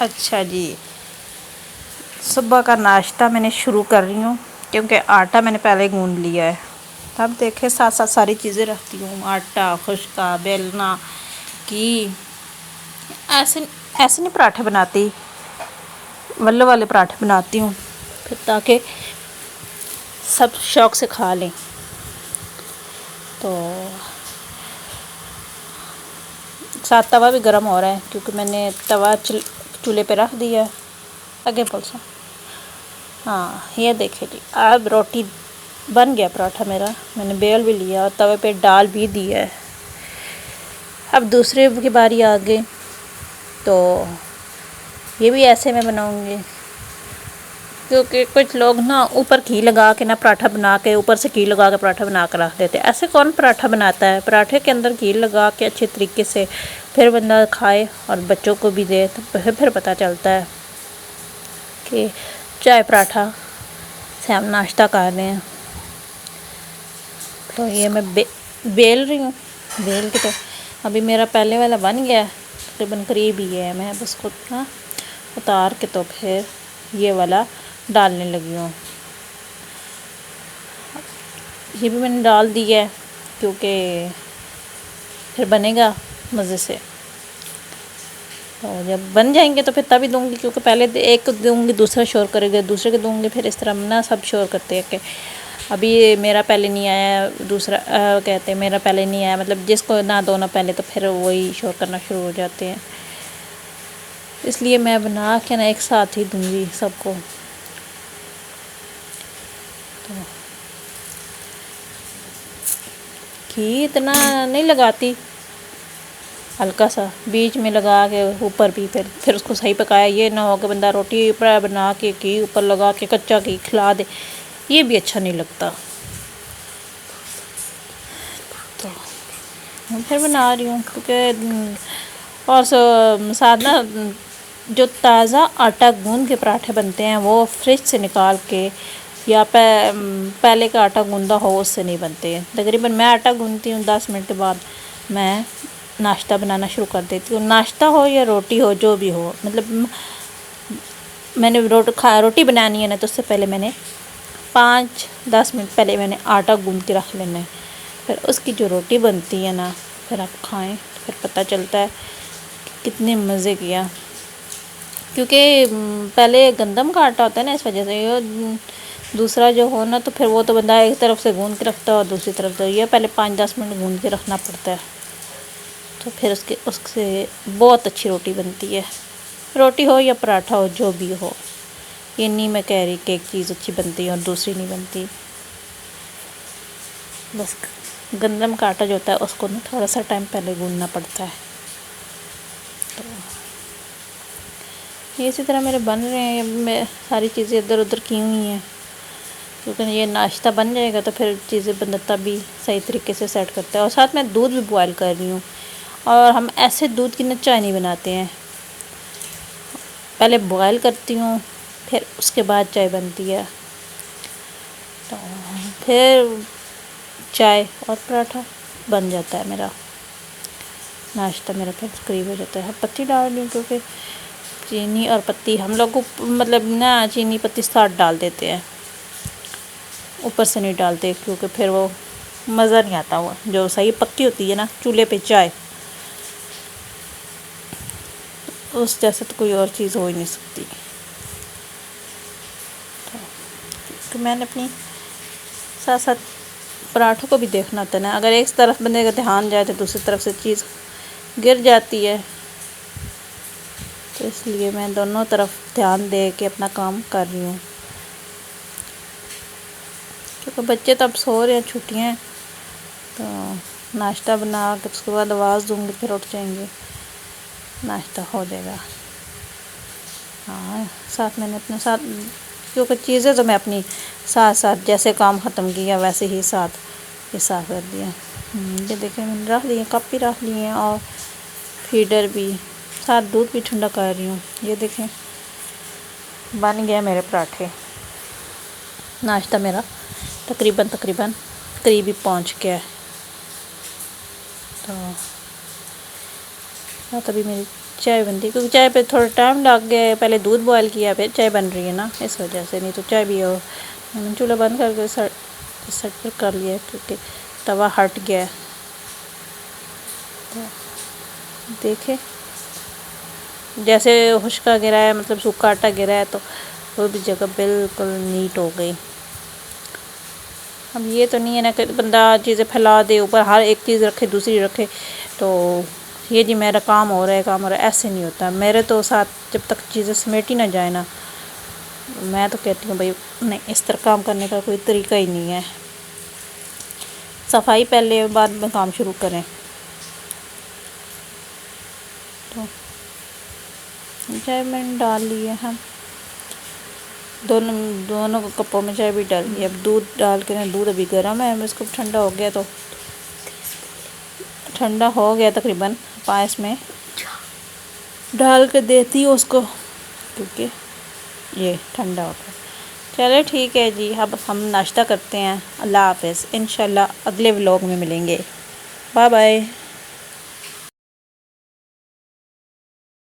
اچھا جی، صبح کا ناشتہ میں نے شروع کر رہی ہوں کیونکہ آٹا میں نے پہلے گوندھ لیا ہے. اب دیکھیں ساتھ ساتھ ساری چیزیں رکھتی ہوں، آٹا، خشکہ، بیلنا کی. ایسے نہیں پراٹھے بناتی، ولو والے پراٹھے بناتی ہوں پھر تاکہ سب شوق سے کھا لیں. تو ساتھ توا بھی گرم ہو رہا ہے کیونکہ میں نے توا چولہے پہ رکھ دیا ہے. آگے پلسا ہاں یہ دیکھے جی، اب روٹی بن گیا پراٹھا میرا. میں نے بیل بھی لیا اور توے پہ ڈال بھی دیا ہے. اب دوسرے کی باری آ گئی تو یہ بھی ایسے میں بناؤں گی کیونکہ کچھ لوگ نا اوپر گھی لگا کے نا پراٹھا بنا کے اوپر سے گھی لگا کے پراٹھا بنا کر رکھ دیتے. ایسے کون پراٹھا بناتا ہے؟ پراٹھے کے اندر گھی لگا کے اچھے طریقے سے پھر بندہ کھائے اور بچوں کو بھی دے تو پھر پتہ چلتا ہے کہ چائے پراٹھا سے ہم ناشتہ کر رہے ہیں. تو یہ میں بیل رہی ہوں. بیل کے تو ابھی میرا پہلے والا بن گیا تقریباً قریب ہی ہے. میں بس کو نا اتار کے تو پھر یہ والا ڈالنے لگی ہوں. یہ بھی میں نے ڈال دی ہے کیونکہ پھر بنے گا مزے سے. اور جب بن جائیں گے تو پھر تبھی دوں گی کیونکہ پہلے ایک کو دوں گی دوسرا شور کرے گا، دوسرے کو دوں گی پھر اس طرح نا سب شور کرتے ہیں کہ ابھی میرا پہلے نہیں آیا، دوسرا کہتے ہیں میرا پہلے نہیں آیا. مطلب جس کو نہ دو نا پہلے تو پھر وہی شور کرنا شروع ہو جاتے ہیں. اس لیے میں بنا کے نا ایک ساتھ ہی دوں گی سب کو. تو گھی اتنا نہیں لگاتی، ہلکا سا بیچ میں لگا کے اوپر بھی پھر اس کو صحیح پکایا. یہ نہ ہو کہ بندہ روٹی بنا کے گھی اوپر لگا کے کچا گھی کھلا دے، یہ بھی اچھا نہیں لگتا. تو پھر بنا رہی ہوں کیونکہ اور ساتھ نا جو تازہ آٹا گوندھ کے پراٹھے بنتے ہیں وہ فریج سے نکال کے یا پہلے کا آٹا گوندا ہو اس سے نہیں بنتے ہیں. تقریباً میں آٹا گوندھتی ہوں 10 منٹ کے بعد میں ناشتہ بنانا شروع کر دیتی ہوں. ناشتہ ہو یا روٹی ہو جو بھی ہو، مطلب میں نے روٹی بنانی ہے نا تو اس سے پہلے میں نے 5-10 منٹ پہلے میں نے آٹا گوندھ کے رکھ لینا ہے. پھر اس کی جو روٹی بنتی ہے نا پھر آپ کھائیں تو پھر پتہ چلتا ہے کہ کتنے مزے کیا. کیونکہ پہلے گندم کا آٹا ہوتا ہے نا اس وجہ سے دوسرا جو ہو نا تو پھر وہ تو بندہ ایک طرف سے گوندھ کے رکھتا ہے اور دوسری طرف سے یہ پہلے 5-10 منٹ گوندھ کے رکھنا پڑتا ہے. تو پھر اس سے بہت اچھی روٹی بنتی ہے. روٹی ہو یا پراٹھا ہو جو بھی ہو، یہ نہیں میں کہہ رہی کہ ایک چیز اچھی بنتی ہے اور دوسری نہیں بنتی. بس گندم کا آٹا جو ہوتا ہے اس کو نا تھوڑا سا ٹائم پہلے گوندھنا پڑتا ہے. تو یہ اسی طرح میرے بن رہے ہیں. میں ساری چیزیں ادھر ادھر کی ہوئی ہیں کیونکہ یہ ناشتہ بن جائے گا تو پھر چیزیں بندہ تبھی صحیح طریقے سے سیٹ کرتا ہے. اور ساتھ میں دودھ بھی بوائل کر رہی ہوں. اور ہم ایسے دودھ کی نا چائے نہیں بناتے ہیں، پہلے بوائل کرتی ہوں پھر اس کے بعد چائے بنتی ہے. تو پھر چائے اور پراٹھا بن جاتا ہے میرا ناشتہ. میرا پھر قریب ہو جاتا ہے. پتی ڈال دوں کیونکہ چینی اور پتی ہم لوگ مطلب نا چینی پتی ساتھ ڈال دیتے ہیں، اوپر سے نہیں ڈالتے کیونکہ پھر وہ مزہ نہیں آتا. وہ جو صحیح پکی ہوتی ہے نا چولہے پہ چائے اس جیسے تو کوئی اور چیز ہو ہی نہیں سکتی. تو میں نے اپنی ساتھ ساتھ پراٹھوں کو بھی دیکھنا ہوتا ہے نا. اگر ایک طرف بندے کا دھیان جائے تو دوسری طرف سے چیز گر جاتی ہے. تو اس لیے میں دونوں طرف دھیان دے کے اپنا کام کر رہی ہوں. کیونکہ بچے تو اب سو رہے ہیں، چھٹیاں ہیں، تو ناشتہ بنا کے اس کے بعد آواز دوں گی پھر اٹھ جائیں گے، ناشتہ ہو جائے گا. ہاں ساتھ میں نے اپنے ساتھ کیونکہ چیزیں تو میں اپنی ساتھ ساتھ جیسے کام ختم کیا ویسے ہی ساتھ یہ صاف کر دیا. یہ دیکھیں میں نے رکھ لیے، کپ بھی رکھ لیے ہیں اور فیڈر بھی، ساتھ دودھ بھی ٹھنڈا کر رہی ہوں. یہ دیکھیں بن گیا میرے پراٹھے. ناشتہ میرا تقریباً قریب ہی پہنچ گیا ہے. تو ہاں تبھی میری چائے بنتی ہے، کیونکہ چائے پہ تھوڑا ٹائم لگ گیا ہے، پہلے دودھ بوائل کیا پھر چائے بن رہی ہے نا، اس وجہ سے، نہیں تو چائے بھی ہو چولہا بند کر کے سیٹ پر کر لیا کیونکہ توا ہٹ گیا ہے۔ دیکھے جیسے خشکا گرا ہے، مطلب سوکھا آٹا گرا ہے تو وہ بھی جگہ بالکل نیٹ ہو گئی۔ اب یہ تو نہیں ہے نا کہ بندہ چیزیں پھیلا دے اوپر، ہر ایک چیز رکھے دوسری رکھے تو یہ جی میرا کام ہو رہا ہے ایسے نہیں ہوتا میرے تو ساتھ، جب تک چیزیں سمیٹی نہ جائے نا، میں تو کہتی ہوں بھائی نہیں، اس طرح کام کرنے کا کوئی طریقہ ہی نہیں ہے، صفائی پہلے بعد میں کام شروع کریں۔ تو چائے میں نے ڈال لی ہے، ہم دونوں کپوں میں چائے بھی ڈال دی، اب دودھ ڈال کے نا، دودھ ابھی گرم ہے، اس کو ٹھنڈا ہو گیا تو ٹھنڈا ہو گیا تقریباً، پاس میں ڈال کے دیتی ہوں اس کو، کیونکہ یہ ٹھنڈا ہو گیا۔ چلے ٹھیک ہے جی، اب ہم ناشتہ کرتے ہیں، اللہ حافظ، انشاءاللہ اگلے ولاگ میں ملیں گے، بائے بائے۔